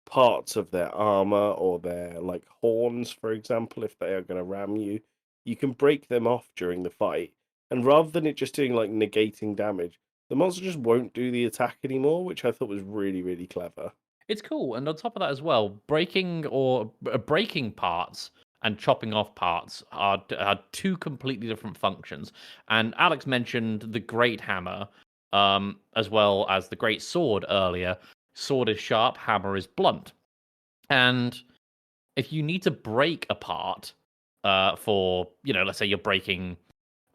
[SPEAKER 1] parts of their armor or their like horns, for example, if they are going to ram you. You can break them off during the fight, and rather than it just doing like negating damage, the monster just won't do the attack anymore, which I thought was really, really clever.
[SPEAKER 3] It's cool, and on top of that as well, breaking parts and chopping off parts are two completely different functions. And Alex mentioned the Great Hammer, as well as the Great Sword earlier. Sword is sharp, hammer is blunt, and if you need to break a part, for let's say you're breaking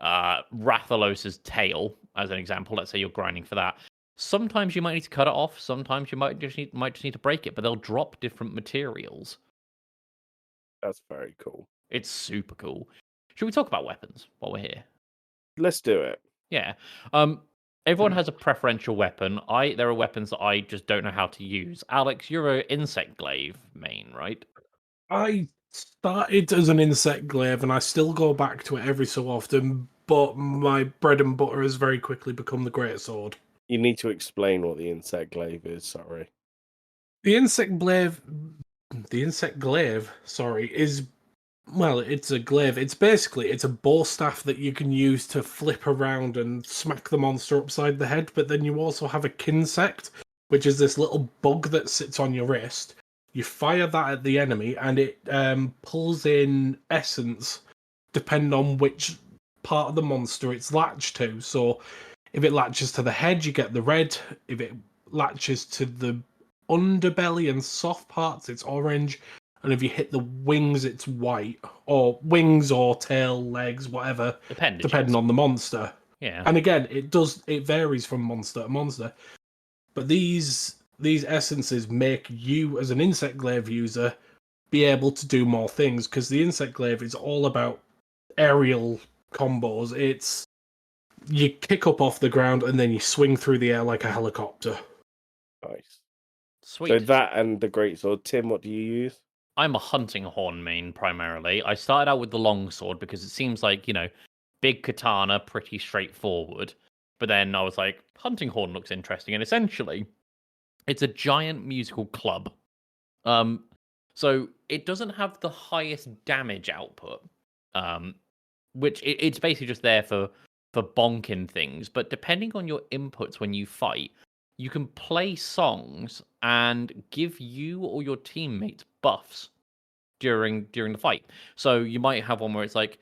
[SPEAKER 3] Rathalos's tail as an example. Let's say you're grinding for that. Sometimes you might need to cut it off. Sometimes you might just need to break it, but they'll drop different materials.
[SPEAKER 1] That's very cool.
[SPEAKER 3] It's super cool. Should we talk about weapons while we're here?
[SPEAKER 1] Let's do it.
[SPEAKER 3] Yeah. Everyone has a preferential weapon. There are weapons that I just don't know how to use. Alex, you're an insect glaive main, right?
[SPEAKER 2] I started as an insect glaive, and I still go back to it every so often. But my bread and butter has very quickly become the great sword.
[SPEAKER 1] You need to explain what the insect glaive is. Sorry.
[SPEAKER 2] The insect glaive, sorry, is well, it's a glaive. It's a bow staff that you can use to flip around and smack the monster upside the head. But then you also have a kinsect, which is this little bug that sits on your wrist. You fire that at the enemy, and it pulls in essence, depending on which part of the monster it's latched to. So, if it latches to the head, you get the red. If it latches to the underbelly and soft parts, it's orange. And if you hit the wings, it's white. Or wings or tail, legs, whatever, depending
[SPEAKER 3] Appendages.
[SPEAKER 2] on the monster.
[SPEAKER 3] Yeah.
[SPEAKER 2] And again, it varies from monster to monster. But these essences make you, as an insect glaive user, be able to do more things, because the insect glaive is all about aerial combos. It's you kick up off the ground and then you swing through the air like a helicopter.
[SPEAKER 1] Nice. So
[SPEAKER 3] Sweet.
[SPEAKER 1] that and the great sword. Tim, what do you use?
[SPEAKER 3] I'm a hunting horn main primarily. I started out with the long sword because it seems like, big katana, pretty straightforward. But then I was like, hunting horn looks interesting. And essentially, it's a giant musical club. Um, so it doesn't have the highest damage output, which it's basically just there for bonking things. But depending on your inputs when you fight, you can play songs and give you or your teammates buffs during the fight. So you might have one where it's like,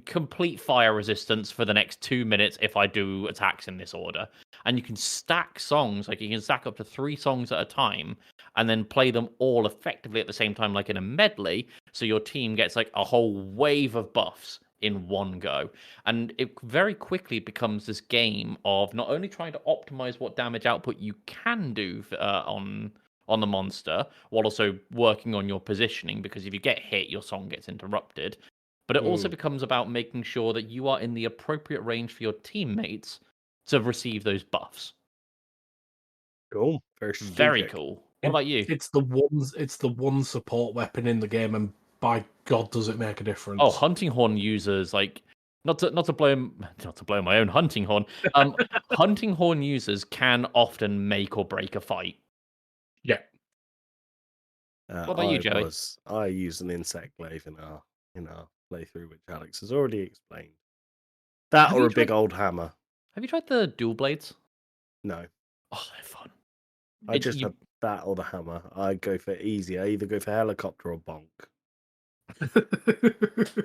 [SPEAKER 3] complete fire resistance for the next 2 minutes if I do attacks in this order. And you can stack songs, like you can stack up to 3 songs at a time and then play them all effectively at the same time, like in a medley. So your team gets like a whole wave of buffs in one go. And it very quickly becomes this game of not only trying to optimize what damage output you can do on on the monster while also working on your positioning, because if you get hit, your song gets interrupted. But it also becomes about making sure that you are in the appropriate range for your teammates to receive those buffs.
[SPEAKER 1] Cool. Very
[SPEAKER 3] Very
[SPEAKER 1] strategic.
[SPEAKER 3] cool. What about you?
[SPEAKER 2] It's the one support weapon in the game, and by God, does it make a difference?
[SPEAKER 3] Oh, hunting horn users, like, not to blow my own hunting horn. Hunting horn users can often make or break a fight.
[SPEAKER 2] Yeah.
[SPEAKER 3] What about you, Joey?
[SPEAKER 1] I used an insect glaive in our playthrough, which Alex has already explained. That
[SPEAKER 3] Have
[SPEAKER 1] or
[SPEAKER 3] you
[SPEAKER 1] a big
[SPEAKER 3] tried-
[SPEAKER 1] old hammer.
[SPEAKER 3] Have you tried the dual blades?
[SPEAKER 1] No,
[SPEAKER 3] Oh, they're fun.
[SPEAKER 1] I just have that or the hammer. I go for easy. I either go for helicopter or bonk.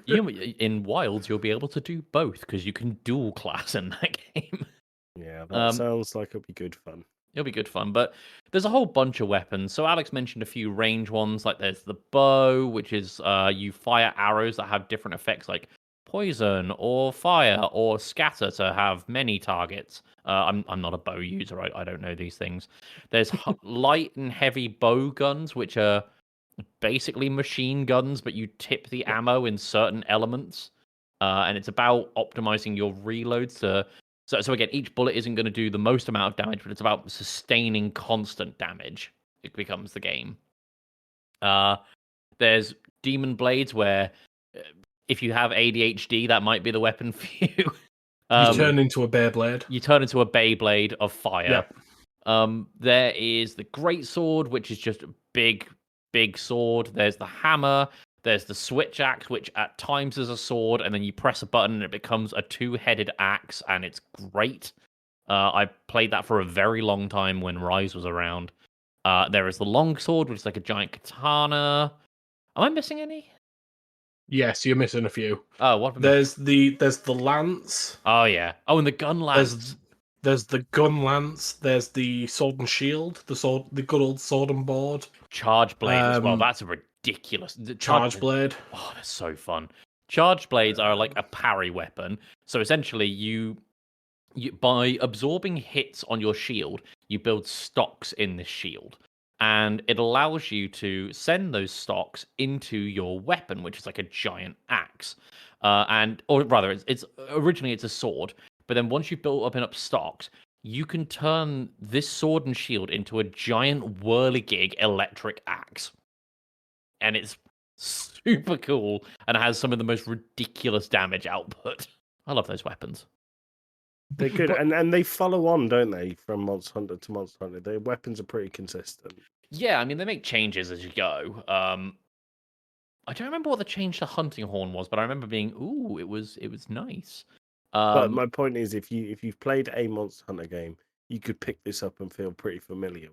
[SPEAKER 3] In Wilds, you'll be able to do both because you can dual class in that game.
[SPEAKER 1] Yeah, that sounds like it'll be good fun.
[SPEAKER 3] It'll be good fun, but there's a whole bunch of weapons. So Alex mentioned a few range ones, like there's the bow, which is you fire arrows that have different effects, like poison or fire or scatter to have many targets. I'm not a bow user. I don't know these things. There's light and heavy bow guns, which are basically machine guns, but you tip the ammo in certain elements. And it's about optimizing your reloads to. So again, each bullet isn't going to do the most amount of damage, but it's about sustaining constant damage. It becomes the game. There's demon blades, where if you have ADHD, that might be the weapon for you.
[SPEAKER 2] You turn into a Beyblade.
[SPEAKER 3] You turn into a Beyblade of fire.
[SPEAKER 2] Yep.
[SPEAKER 3] There is the great sword, which is just a big sword. There's the hammer. There's the switch axe, which at times is a sword, and then you press a button and it becomes a two-headed axe, and it's great. I played that for a very long time when Rise was around. There is the long sword, which is like a giant katana. Am I missing any?
[SPEAKER 2] Yes, you're missing a few.
[SPEAKER 3] Oh, what?
[SPEAKER 2] There's the lance.
[SPEAKER 3] Oh yeah. Oh, and the gun lance.
[SPEAKER 2] There's the gun lance. There's the sword and shield. The good old sword and board.
[SPEAKER 3] Charge blade as well. That's a ridiculous
[SPEAKER 2] charge blade.
[SPEAKER 3] Oh, that's so fun. Charge blades are like a parry weapon. So essentially, you by absorbing hits on your shield, you build stocks in this shield, and it allows you to send those stocks into your weapon, which is like a giant axe. Or rather, it's originally it's a sword, but then once you've built up enough stocks, you can turn this sword and shield into a giant whirligig electric axe. And it's super cool and has some of the most ridiculous damage output. I love those weapons.
[SPEAKER 1] They're good, and they follow on, don't they, from Monster Hunter to Monster Hunter? Their weapons are pretty consistent.
[SPEAKER 3] Yeah, I mean, they make changes as you go. I don't remember what the change to Hunting Horn was, but I remember being, ooh, it was nice.
[SPEAKER 1] But my point is, if you've played a Monster Hunter game, you could pick this up and feel pretty familiar.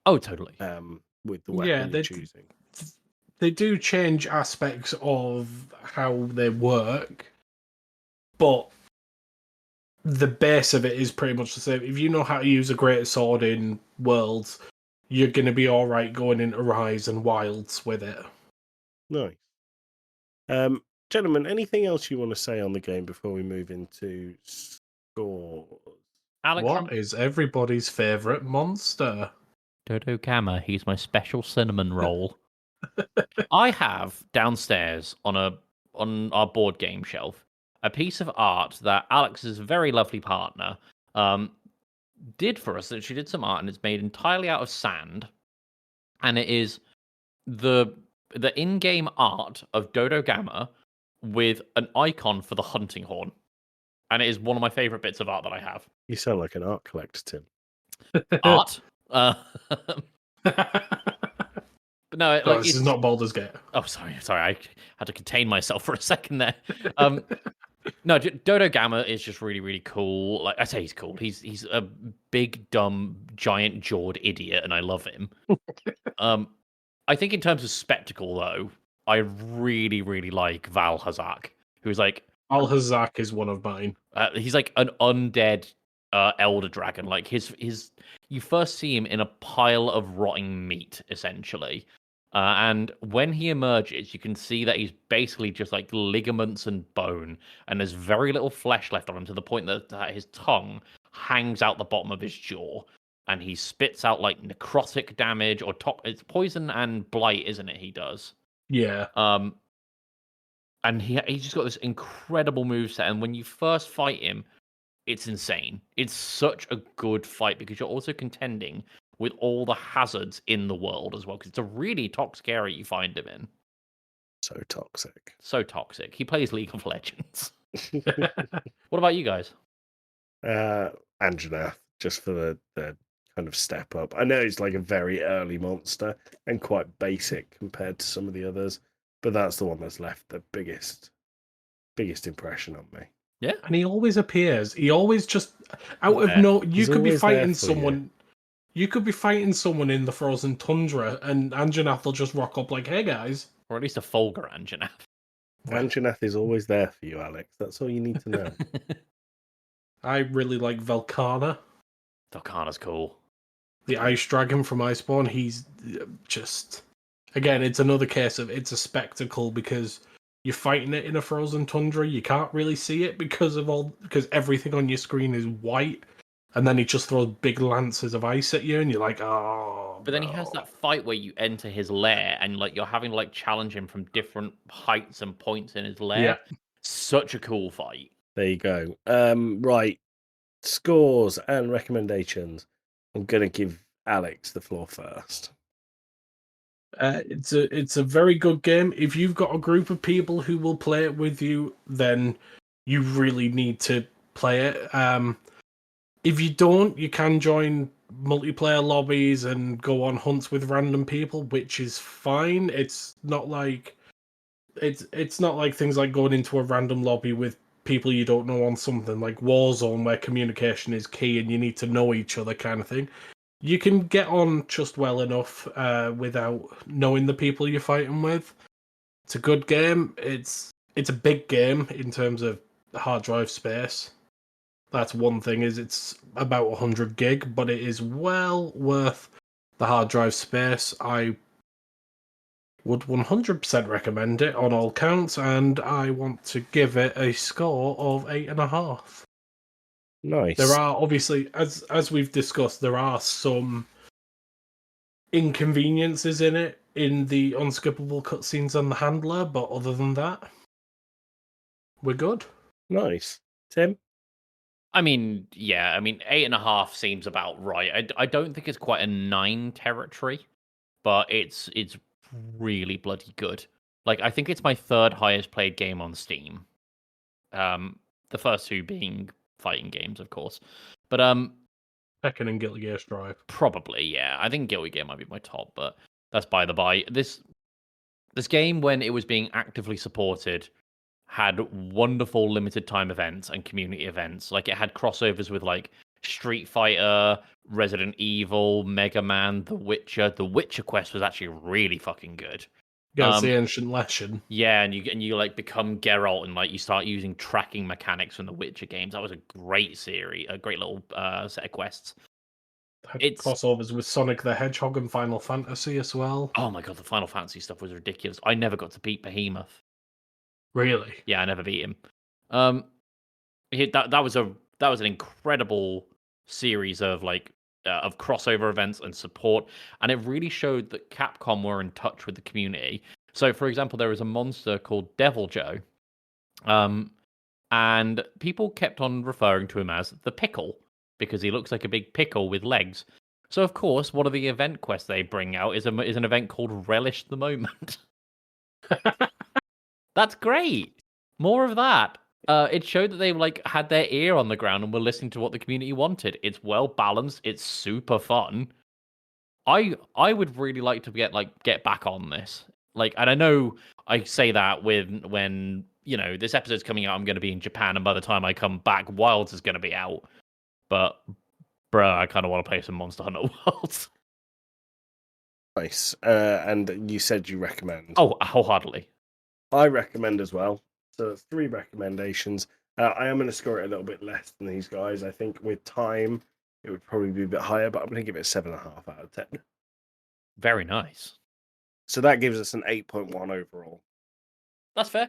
[SPEAKER 3] Oh, totally.
[SPEAKER 1] With the weapon you're choosing.
[SPEAKER 2] They do change aspects of how they work, but the base of it is pretty much the same. If you know how to use a great sword in Worlds, you're going to be all right going into Rise and Wilds with it.
[SPEAKER 1] Nice. Gentlemen, anything else you want to say on the game before we move into scores?
[SPEAKER 3] Alex,
[SPEAKER 2] what is everybody's favourite monster?
[SPEAKER 3] Dodo Gamma. He's my special cinnamon roll. I have downstairs on our board game shelf a piece of art that Alex's very lovely partner did for us. That she did some art, and it's made entirely out of sand, and it is the in-game art of Dodo Gamma with an icon for the hunting horn, and it is one of my favorite bits of art that I have.
[SPEAKER 1] You sound like an art collector, Tim.
[SPEAKER 3] Art. But no, like,
[SPEAKER 2] this is not Baldur's Gate.
[SPEAKER 3] Oh, sorry, I had to contain myself for a second there. No, Dodo Gamma is just really, really cool. Like I say, he's cool. He's a big, dumb, giant jawed idiot, and I love him. I think in terms of spectacle, though, I really, really like Val Hazak, who's like
[SPEAKER 2] Al Hazak is one of mine.
[SPEAKER 3] He's like an undead elder dragon. Like his you first see him in a pile of rotting meat, essentially. And when he emerges, you can see that he's basically just like ligaments and bone, and there's very little flesh left on him, to the point that his tongue hangs out the bottom of his jaw. and he spits out like necrotic damage or it's poison and blight, isn't it? He does.
[SPEAKER 2] Yeah.
[SPEAKER 3] And he's just got this incredible moveset, and when you first fight him, it's insane. It's such a good fight because you're also contending with all the hazards in the world as well, because it's a really toxic area you find him in.
[SPEAKER 1] So toxic.
[SPEAKER 3] So toxic. He plays League of Legends. What about you guys?
[SPEAKER 1] Anjanath, just for the kind of step up. I know it's like a very early monster and quite basic compared to some of the others, but that's the one that's left the biggest impression on me.
[SPEAKER 3] Yeah.
[SPEAKER 2] And he always appears. He always just out of
[SPEAKER 3] Yeah.
[SPEAKER 2] no. You
[SPEAKER 1] He's
[SPEAKER 2] could be
[SPEAKER 1] always there
[SPEAKER 2] fighting
[SPEAKER 1] for you.
[SPEAKER 2] someone. You could be fighting someone in the frozen tundra, and Anjanath will just rock up like, "Hey guys."
[SPEAKER 3] Or at least a Fulgur Anjanath.
[SPEAKER 1] Anjanath is always there for you, Alex. That's all you need to know.
[SPEAKER 2] I really like Velkhana,
[SPEAKER 3] Velkhana's cool.
[SPEAKER 2] the ice dragon from Iceborne. He's just, again, it's another case of it's a spectacle because you're fighting it in a frozen tundra. You can't really see it because everything on your screen is white, and then he just throws big lances of ice at you, and you're like, oh.
[SPEAKER 3] But then he has that fight where you enter his lair and like you're having to like challenge him from different heights and points in his lair.
[SPEAKER 2] Yeah.
[SPEAKER 3] Such a cool fight.
[SPEAKER 1] There you go. Right. Scores and recommendations. I'm gonna give Alex the floor first.
[SPEAKER 2] It's a very good game. If you've got a group of people who will play it with you, then you really need to play it. If you don't, you can join multiplayer lobbies and go on hunts with random people, which is fine. It's not like things like going into a random lobby with people you don't know on something like Warzone, where communication is key and you need to know each other, kind of thing. You can get on just well enough without knowing the people you're fighting with. It's a good game. It's a big game in terms of hard drive space. That's one thing, is it's about 100 gig, but it is well worth the hard drive space. I would 100% recommend it on all counts, and I want to give it a score of 8.5.
[SPEAKER 1] Nice.
[SPEAKER 2] There are obviously, as we've discussed, there are some inconveniences in it, in the unskippable cutscenes and the handler, but other than that, we're good.
[SPEAKER 1] Nice. Tim?
[SPEAKER 3] I mean, yeah, 8.5 seems about right. I don't think it's quite a 9 territory, but it's really bloody good. Like, I think it's my third highest played game on Steam. The first two being fighting games, of course. But
[SPEAKER 2] Tekken and Guilty Gear Strive.
[SPEAKER 3] probably, yeah. I think Guilty Gear might be my top, but that's by the by. This game, when it was being actively supported, had wonderful limited time events and community events. Like, it had crossovers with like Street Fighter, Resident Evil, Mega Man, The Witcher. The Witcher quest was actually really fucking good.
[SPEAKER 2] Against the Ancient Leshen.
[SPEAKER 3] Yeah, and you like become Geralt and like you start using tracking mechanics from the Witcher games. That was a great series, a great little set of quests.
[SPEAKER 2] Had
[SPEAKER 3] It's-
[SPEAKER 2] crossovers with Sonic the Hedgehog and Final Fantasy as well.
[SPEAKER 3] Oh my god, the Final Fantasy stuff was ridiculous. I never got to beat Behemoth.
[SPEAKER 2] Really?
[SPEAKER 3] Yeah, I never beat him. That was an incredible series of of crossover events and support, and it really showed that Capcom were in touch with the community. So, for example, there was a monster called Devil Joe, and people kept on referring to him as the Pickle because he looks like a big pickle with legs. So, of course, one of the event quests they bring out is an event called Relish the Moment. That's great. More of that. It showed that they had their ear on the ground and were listening to what the community wanted. It's well balanced. It's super fun. I would really like to get back on this. And I know I say that when this episode's coming out, I'm going to be in Japan, and by the time I come back, Wilds is going to be out. But bruh, I kind of want to play some Monster Hunter Worlds.
[SPEAKER 1] Nice. And you said you recommend.
[SPEAKER 3] Oh, wholeheartedly.
[SPEAKER 1] I recommend as well. So 3 recommendations. I am going to score it a little bit less than these guys. I think with time, it would probably be a bit higher, but I'm going to give it a 7.5 out of 10.
[SPEAKER 3] Very nice.
[SPEAKER 1] So that gives us an 8.1 overall.
[SPEAKER 3] That's fair.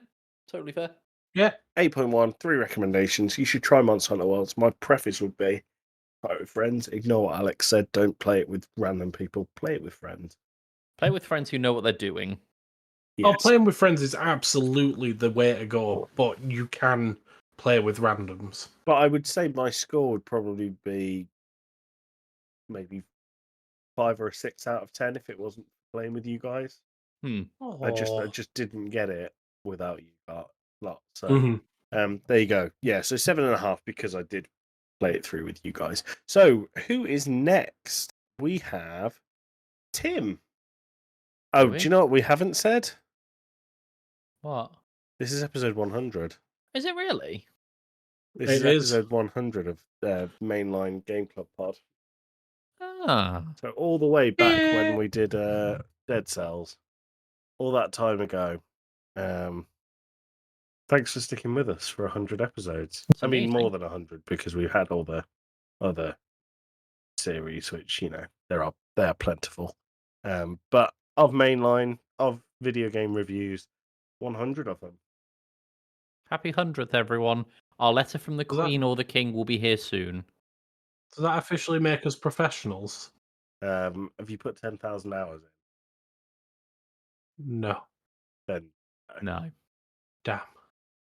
[SPEAKER 3] Totally fair.
[SPEAKER 2] Yeah.
[SPEAKER 1] 8.1, 3 recommendations. You should try Monster Hunter Worlds. My preface would be, Fight with friends. Ignore what Alex said. Don't play it with random people. Play it with friends.
[SPEAKER 3] Play with friends who know what they're doing.
[SPEAKER 2] Oh,
[SPEAKER 1] Yes.
[SPEAKER 2] playing with friends is absolutely the way to go, but you can play with randoms.
[SPEAKER 1] But I would say my score would probably be maybe 5 or a 6 out of 10 if it wasn't playing with you guys. I just didn't get it without you lot. So there you go. Yeah, so 7.5 because I did play it through with you guys. So who is next? We have Tim. Oh, do you know what we haven't said?
[SPEAKER 3] What?
[SPEAKER 1] This is episode 100.
[SPEAKER 3] Is it really?
[SPEAKER 1] This
[SPEAKER 2] It
[SPEAKER 1] is
[SPEAKER 2] is.
[SPEAKER 1] episode 100 of Mainline Game Club Pod.
[SPEAKER 3] Ah.
[SPEAKER 1] So all the way back when we did Dead Cells, all that time ago. Thanks for sticking with us for 100 episodes.
[SPEAKER 3] It's
[SPEAKER 1] I mean,
[SPEAKER 3] amazing.
[SPEAKER 1] more than 100 because we've had all the other series, which they are plentiful. But of Mainline, of video game reviews, 100 of them.
[SPEAKER 3] Happy 100th, everyone. Our letter from the
[SPEAKER 2] Was that-
[SPEAKER 3] Queen or the King will be here soon.
[SPEAKER 2] Does that officially make us professionals?
[SPEAKER 1] Have you put 10,000 hours
[SPEAKER 2] No.
[SPEAKER 1] in? Then
[SPEAKER 3] No.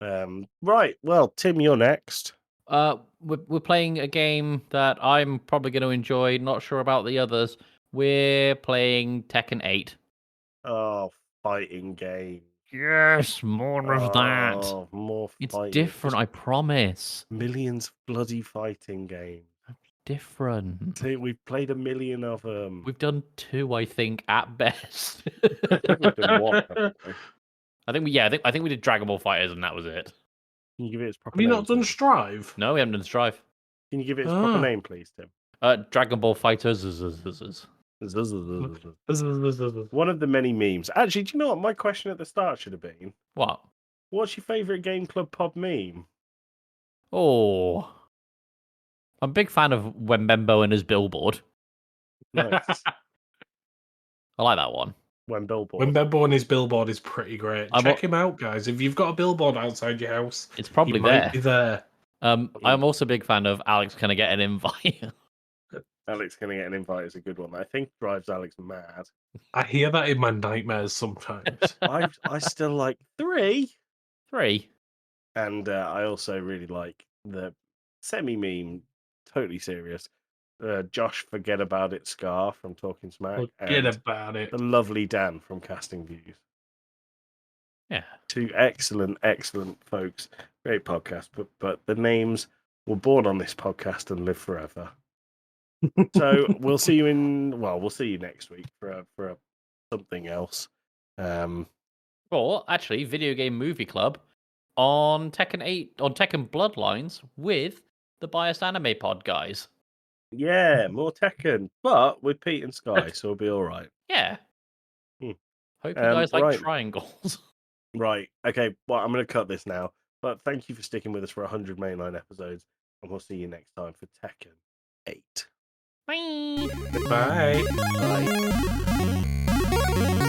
[SPEAKER 2] Damn.
[SPEAKER 1] right. Well, Tim, you're next.
[SPEAKER 3] We're playing a game that I'm probably going to enjoy. Not sure about the others. We're playing Tekken 8.
[SPEAKER 1] Oh, fighting game.
[SPEAKER 3] Yes, more of that.
[SPEAKER 1] Oh, more
[SPEAKER 3] It's
[SPEAKER 1] fighting.
[SPEAKER 3] different,
[SPEAKER 1] Just
[SPEAKER 3] I promise.
[SPEAKER 1] millions of bloody fighting games.
[SPEAKER 3] Different.
[SPEAKER 1] See, we've played a million of them.
[SPEAKER 3] We've done 2, I think, at best.
[SPEAKER 1] We've done one, haven't we?
[SPEAKER 3] I think we did Dragon Ball Fighters, and that was it.
[SPEAKER 1] Can you give it its proper
[SPEAKER 2] Have you
[SPEAKER 1] name?
[SPEAKER 2] not done
[SPEAKER 1] please?
[SPEAKER 2] Strive?
[SPEAKER 3] No, we haven't done Strive.
[SPEAKER 1] Can you give it its proper
[SPEAKER 2] Ah.
[SPEAKER 1] name, please, Tim?
[SPEAKER 3] Dragon Ball Fighters.
[SPEAKER 1] One of the many memes. Actually, do you know what? My question at the start should have been,
[SPEAKER 3] What?
[SPEAKER 1] what's your favourite Game Club Pod meme?
[SPEAKER 3] Oh. I'm a big fan of Wembembo and his billboard.
[SPEAKER 1] Nice.
[SPEAKER 3] I like that one.
[SPEAKER 1] When Billboard.
[SPEAKER 2] When Bebo on his billboard is pretty great.
[SPEAKER 3] I'm
[SPEAKER 2] Check him out, guys. If you've got a billboard outside your house,
[SPEAKER 3] It's
[SPEAKER 2] he
[SPEAKER 3] probably
[SPEAKER 2] might
[SPEAKER 3] there.
[SPEAKER 2] be there.
[SPEAKER 3] I'm also a big fan of Alex. Can I get an invite?
[SPEAKER 1] Alex Can I Get an Invite is a good one. I think drives Alex mad.
[SPEAKER 2] I hear that in my nightmares sometimes.
[SPEAKER 1] I still like 3.
[SPEAKER 3] 3.
[SPEAKER 1] And I also really like the semi-meme, totally serious, Josh Forget About It Scar from Talking Smack.
[SPEAKER 2] Forget
[SPEAKER 1] and
[SPEAKER 2] about it.
[SPEAKER 1] the lovely Dan from Casting Views.
[SPEAKER 3] Yeah.
[SPEAKER 1] 2 excellent folks. Great podcast, but the names were born on this podcast and live forever. So we'll see you next week for something else.
[SPEAKER 3] Or actually, Video Game Movie Club on Tekken 8 on Tekken Bloodlines with the Biased Anime Pod guys.
[SPEAKER 1] Yeah, more Tekken, but with Pete and Sky, so we'll be all right.
[SPEAKER 3] Yeah.
[SPEAKER 1] Hmm.
[SPEAKER 3] Hope you guys like
[SPEAKER 1] right.
[SPEAKER 3] triangles.
[SPEAKER 1] Right. Okay. Well, I'm going to cut this now. But thank you for sticking with us for 100 Mainline episodes, and we'll see you next time for Tekken 8.
[SPEAKER 3] Bye.
[SPEAKER 2] Bye.
[SPEAKER 1] Bye.